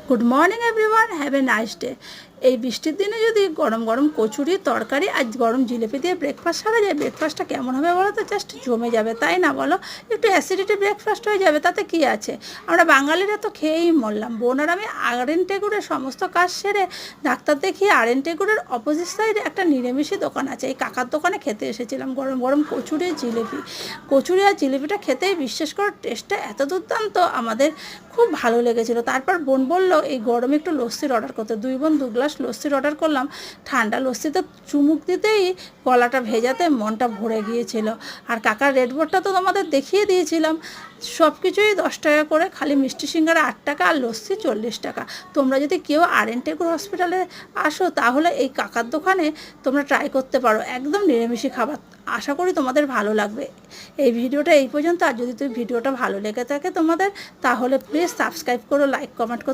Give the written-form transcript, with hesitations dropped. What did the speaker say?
Good morning everyone, have a nice day. এই বৃষ্টির দিনে যদি গরম গরম কচুরি, তরকারি আর গরম জিলিপি দিয়ে ব্রেকফাস্ট সারা যায়, ব্রেকফাস্টটা কেমন হবে বলো তো? জাস্ট জমে যাবে, তাই না বলো? একটু অ্যাসিডিটি ব্রেকফাস্ট হয়ে যাবে, তাতে কি আছে? আমরা বাঙালিরা তো খেয়েই মরলাম। বোন আর আমি আরএন টেগুরের সমস্ত কাজ সেরে ডাক্তার দেখিয়ে আরএন টেগুরের অপোজিট সাইডে একটা নিরামিষি দোকান আছে, এই কাকার দোকানে খেতে এসেছিলাম গরম গরম কচুরি জিলিপি। কচুরি আর জিলিপিটা খেতেই বিশ্বাস করো টেস্টটা এত দুর্দান্ত, আমাদের খুব ভালো লেগেছিলো। তারপর বোন বললো এই গরমে একটু লস্যির অর্ডার করতে। দুই বোন 2 গ্লাস লস্যির অর্ডার করলাম। ঠান্ডা লস্যিতে চুমুক দিতেই গলাটা ভেজাতে মনটা ভরে গিয়েছিল। আর কাকার রেড বোর্ডটা তো তোমাদের দেখিয়ে দিয়েছিলাম। সব কিছুই 10 টাকা করে, খালি মিষ্টি সিঙ্গারা 8 টাকা আর লস্যি 40 টাকা। তোমরা যদি কেউ আরএন টেগুর হসপিটালে আসো তাহলে এই কাকার দোকানে তোমরা ট্রাই করতে পারো, একদম নিরামিষি খাবার। আশা করি তোমাদের ভালো লাগবে। এই ভিডিওটা এই পর্যন্ত। আর যদি ভিডিওটা ভালো লেগে থাকে তোমাদের, তাহলে প্লিজ সাবস্ক্রাইব করো, লাইক কমেন্ট করো।